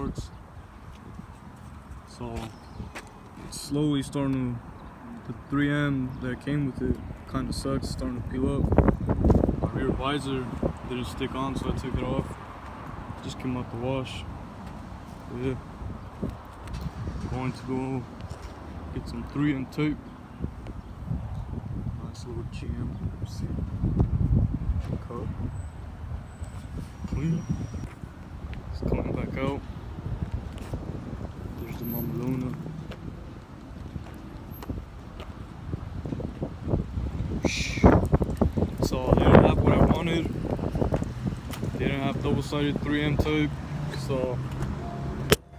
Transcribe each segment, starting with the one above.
parts. So it's slowly starting to, the 3M that came with it kind of sucks, starting to peel up. My rear visor didn't stick on, so I took it off. Just came out the wash. But yeah, going to go get some 3M tape. Nice little GM. See, cut, clean. It's coming back out. There's the Mama Luna. So they didn't have what I wanted. They didn't have double-sided 3M tape, so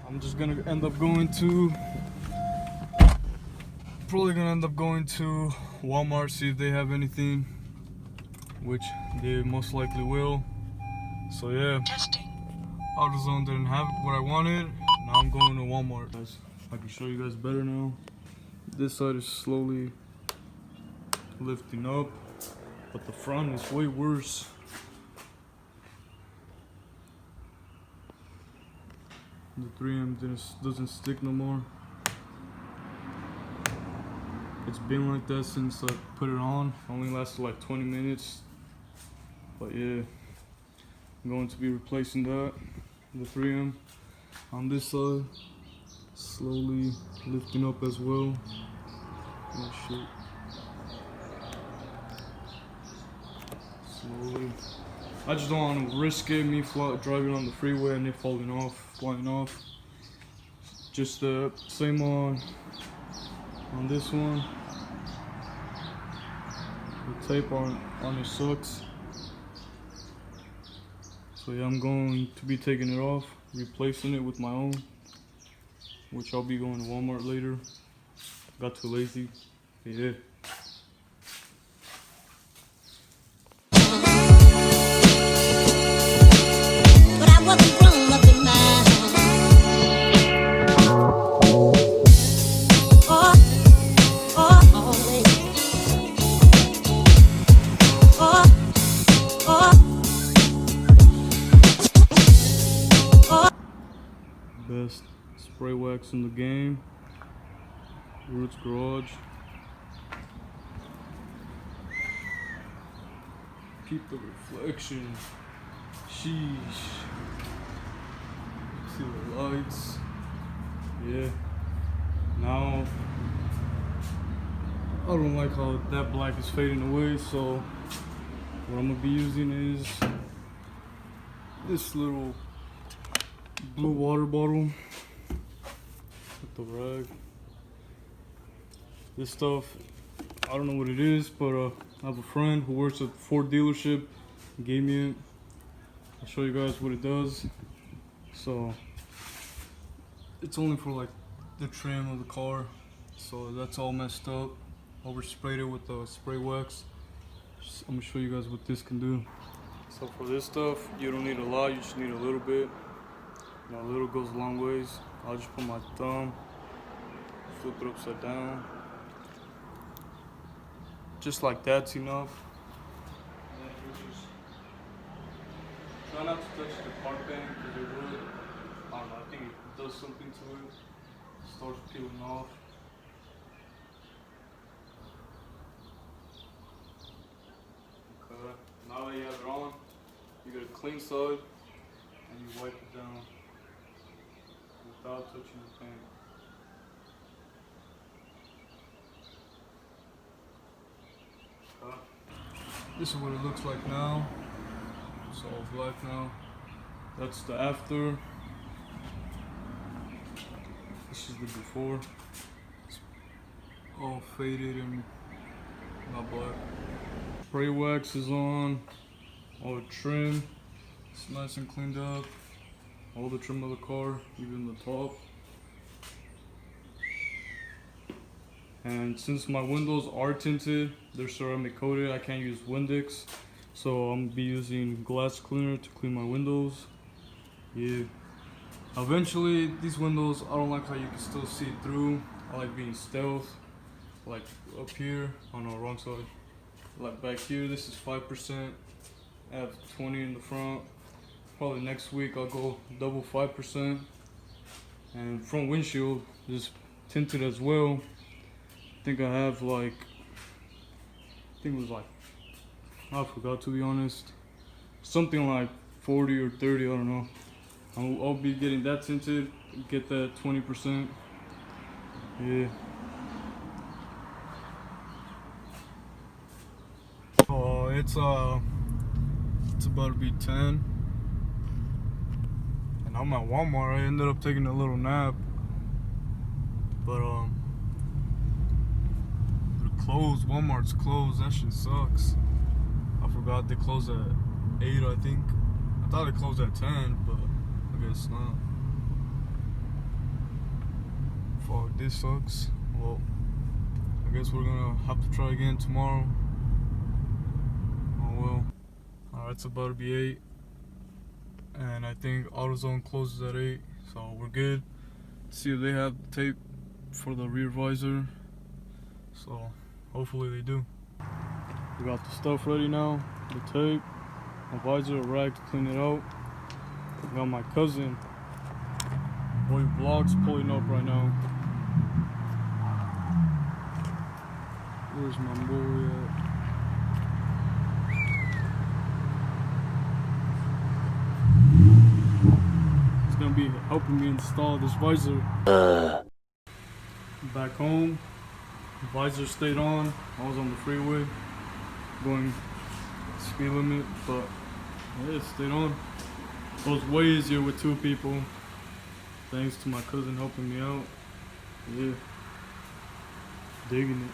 I'm just gonna end up going to Walmart, see if they have anything, which they most likely will. So yeah, AutoZone didn't have what I wanted. Now I'm going to Walmart. Guys, I can show you guys better now. This side is slowly lifting up, but the front is way worse. The 3M doesn't stick no more. It's been like that since I put it on. Only lasted like 20 minutes. But yeah, I'm going to be replacing that, the 3M on this side. Slowly lifting up as well. Oh shit. Slowly. I just don't want to risk it, me driving on the freeway and it falling off, flying off. Just the same on this one. The tape on it sucks. So yeah, I'm going to be taking it off, replacing it with my own, which I'll be going to Walmart later. Got too lazy. Yeah. Best spray wax in the game. Roots Garage. Keep the reflection. Sheesh. See the lights. Yeah. Now I don't like how that black is fading away, so what I'm gonna be using is this little blue water bottle with the rag. This stuff, I don't know what it is, but I have a friend who works at a Ford dealership, gave me it. I'll show you guys what it does. So it's only for like the trim of the car, so that's all messed up. Oversprayed it with the spray wax. I'm gonna show you guys what this can do. So for this stuff, you don't need a lot, you just need a little bit. Now, a little goes a long ways. I'll just put my thumb, flip it upside down. Just like that's enough. And then you just try not to touch the part band because it would, I don't know, I think it does something to it. It starts peeling off. Okay, now that you have it on, you get a clean side and you wipe it down without touching the paint. Okay. This is what it looks like now. It's all black now. That's the after. This is the before. It's all faded and not black. Spray wax is on. All the trim. It's nice and cleaned up. All the trim of the car, even the top. And since my windows are tinted, they're ceramic coated, I can't use Windex. So I'm gonna be using glass cleaner to clean my windows. Yeah. Eventually, these windows, I don't like how you can still see through. I like being stealth. Like up here, oh no, wrong side. Like back here, this is 5%. I have 20 in the front. Probably next week I'll go double 5%. and front windshield is tinted as well. I think I have like, I think it was like, I forgot to be honest, something like 40 or 30, I don't know. I'll be getting that tinted, get that 20%. Yeah. Oh, it's about to be 10, and I'm at Walmart. I ended up taking a little nap, but they're closed. Walmart's closed. That shit sucks. I forgot they closed at 8, I think. I thought they closed at 10, but I guess not. Fuck, this sucks. Well, I guess we're gonna have to try again tomorrow. Oh well. Alright, it's about to be 8, and I think AutoZone closes at 8, so we're good. See if they have the tape for the rear visor, so hopefully they do. We got the stuff ready now, the tape, a visor, a rag to clean it out. I got my cousin, boy Vlogs, pulling up right now. Where's my boy at? He's gonna be helping me install this visor. Back home, the visor stayed on. I was on the freeway going speed limit, but yeah, it stayed on. It was way easier with 2 people, thanks to my cousin helping me out. Yeah, digging it.